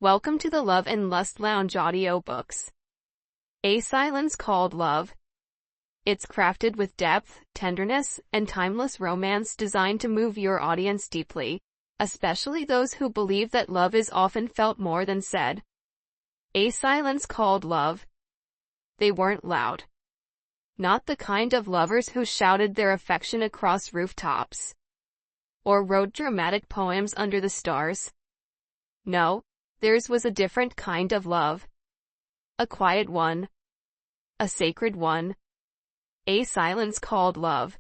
Welcome to the Love and Lust Lounge audiobooks. A Silence Called Love. It's crafted with depth, tenderness, and timeless romance designed to move your audience deeply, especially those who believe that love is often felt more than said. A Silence Called Love. They weren't loud. Not the kind of lovers who shouted their affection across rooftops or wrote dramatic poems under the stars. No. Theirs was a different kind of love. A quiet one. A sacred one. A silence called love.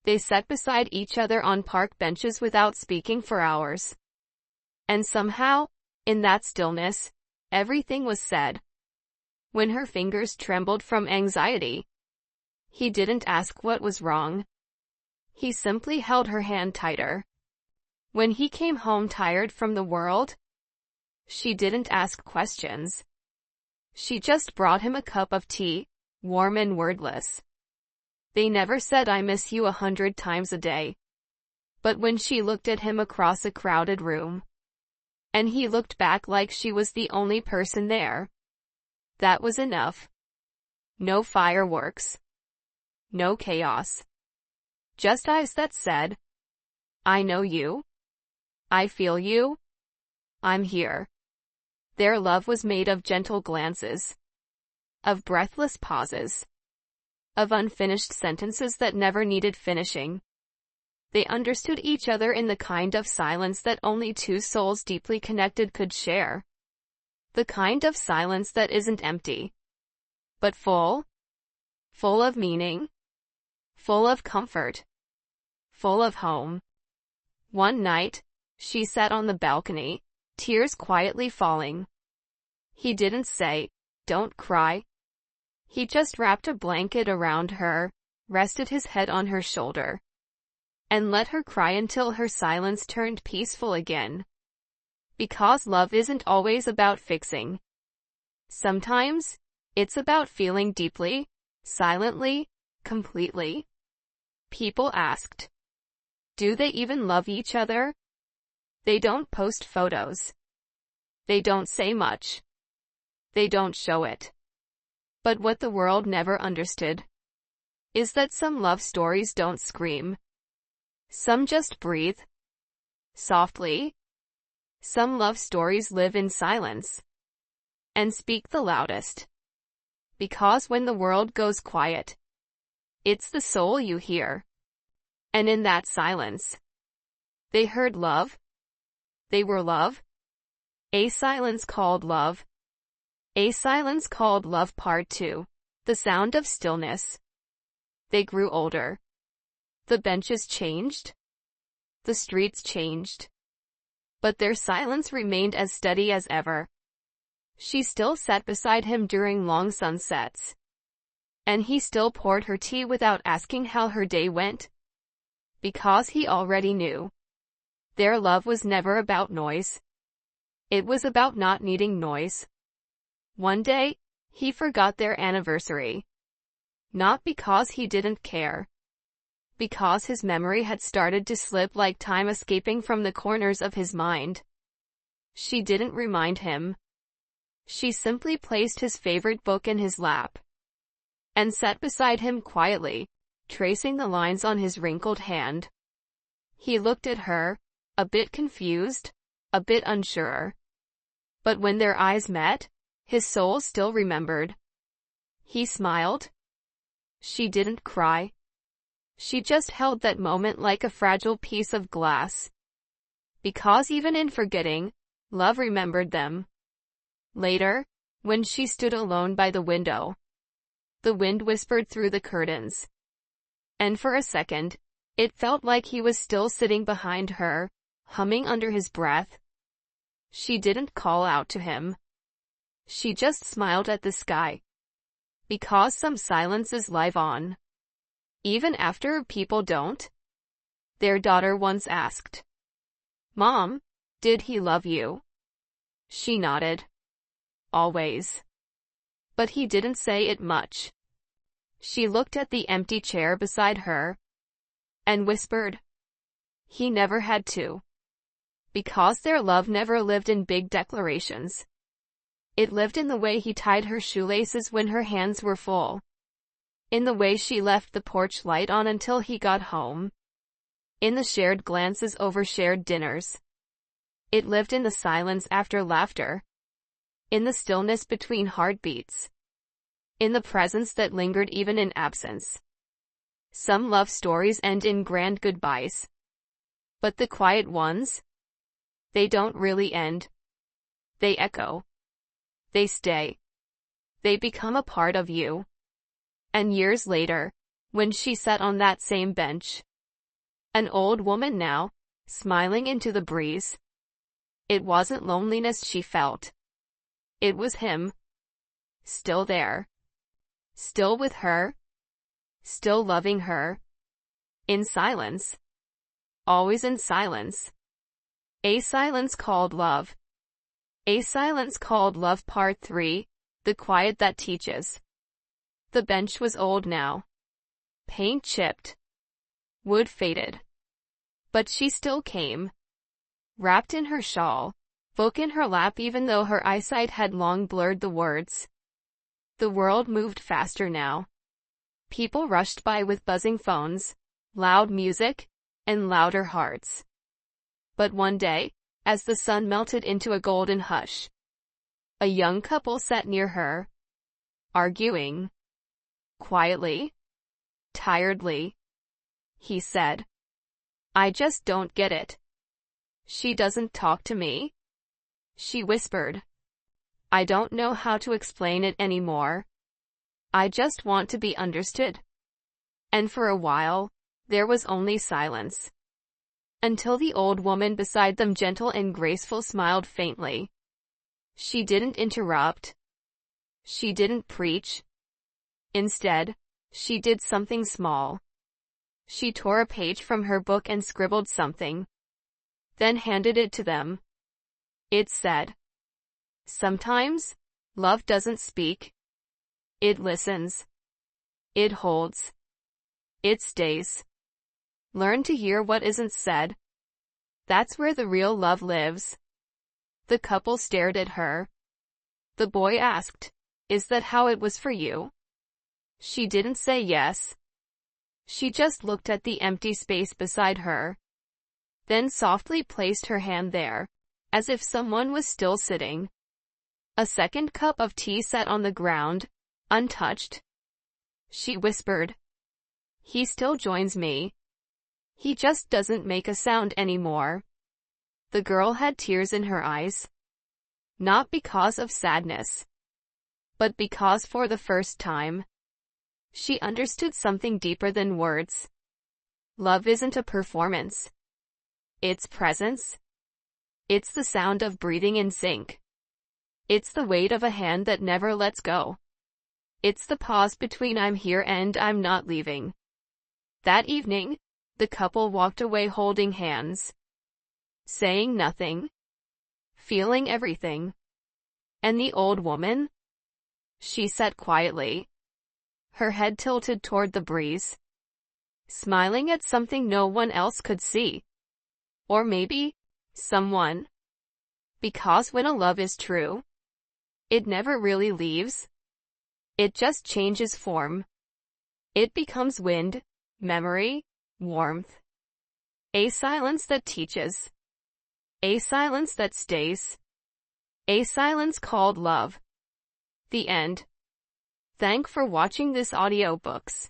They sat beside each other on park benches without speaking for hours. And somehow, in that stillness, everything was said. When her fingers trembled from anxiety, he didn't ask what was wrong. He simply held her hand tighter. When he came home tired from the world, she didn't ask questions. She just brought him a cup of tea, warm and wordless. They never said "I miss you" 100 times a day. But when she looked at him across a crowded room, and he looked back like she was the only person there, that was enough. No fireworks. No chaos. Just eyes that said, "I know you. I feel you. I'm here." Their love was made of gentle glances, of breathless pauses, of unfinished sentences that never needed finishing. They understood each other in the kind of silence that only two souls deeply connected could share. The kind of silence that isn't empty, but full. Full of meaning. Full of comfort. Full of home. One night, she sat on the balcony, tears quietly falling. He didn't say, "Don't cry." He just wrapped a blanket around her, rested his head on her shoulder, and let her cry until her silence turned peaceful again. Because love isn't always about fixing. Sometimes, it's about feeling deeply, silently, completely. People asked, do they even love each other? They don't post photos. They don't say much. They don't show it. But what the world never understood is that some love stories don't scream. Some just breathe softly. Some love stories live in silence and speak the loudest. Because when the world goes quiet, it's the soul you hear. And in that silence, they heard love. They were love. A Silence Called Love. A Silence Called Love Part 2. The Sound of Stillness. They grew older. The benches changed. The streets changed. But their silence remained as steady as ever. She still sat beside him during long sunsets. And he still poured her tea without asking how her day went. Because he already knew. Their love was never about noise. It was about not needing noise. One day, he forgot their anniversary. Not because he didn't care. Because his memory had started to slip like time escaping from the corners of his mind. She didn't remind him. She simply placed his favorite book in his lap and sat beside him quietly, tracing the lines on his wrinkled hand. He looked at her, a bit confused, a bit unsure. But when their eyes met, his soul still remembered. He smiled. She didn't cry. She just held that moment like a fragile piece of glass. Because even in forgetting, love remembered them. Later, when she stood alone by the window, the wind whispered through the curtains. And for a second, it felt like he was still sitting behind her, humming under his breath. She didn't call out to him. She just smiled at the sky. Because some silences live on. Even after people don't. Their daughter once asked, "Mom, did he love you?" She nodded. Always. But he didn't say it much. She looked at the empty chair beside her and whispered, "He never had to." Because their love never lived in big declarations. It lived in the way he tied her shoelaces when her hands were full. In the way she left the porch light on until he got home. In the shared glances over shared dinners. It lived in the silence after laughter. In the stillness between heartbeats. In the presence that lingered even in absence. Some love stories end in grand goodbyes. But the quiet ones? They don't really end. They echo. They stay. They become a part of you. And years later, when she sat on that same bench, an old woman now, smiling into the breeze, it wasn't loneliness she felt. It was him. Still there. Still with her. Still loving her. In silence. Always in silence. A silence called love. A silence called love Part 3, The Quiet That Teaches. The bench was old now. Paint chipped. Wood faded. But she still came. Wrapped in her shawl. Book in her lap even though her eyesight had long blurred the words. The world moved faster now. People rushed by with buzzing phones, loud music, and louder hearts. But one day, as the sun melted into a golden hush, a young couple sat near her, arguing. Quietly. Tiredly. He said. I just don't get it. She doesn't talk to me. She whispered. I don't know how to explain it anymore. I just want to be understood. And for a while, there was only silence. Until the old woman beside them, gentle and graceful, smiled faintly. She didn't interrupt. She didn't preach. Instead, she did something small. She tore a page from her book and scribbled something. Then handed it to them. It said, sometimes, love doesn't speak. It listens. It holds. It stays. Learn to hear what isn't said. That's where the real love lives. The couple stared at her. The boy asked, is that how it was for you? She didn't say yes. She just looked at the empty space beside her. Then softly placed her hand there, as if someone was still sitting. A second cup of tea sat on the ground, untouched. She whispered. He still joins me. He just doesn't make a sound anymore. The girl had tears in her eyes. Not because of sadness, but because for the first time, she understood something deeper than words. Love isn't a performance. It's presence. It's the sound of breathing in sync. It's the weight of a hand that never lets go. It's the pause between I'm here and I'm not leaving. That evening, the couple walked away holding hands. Saying nothing. Feeling everything. And the old woman? She sat quietly. Her head tilted toward the breeze. Smiling at something no one else could see. Or maybe, someone. Because when a love is true, it never really leaves. It just changes form. It becomes wind, memory, warmth. A silence that teaches. A silence that stays. A silence called love. The end. Thank for watching this audiobooks.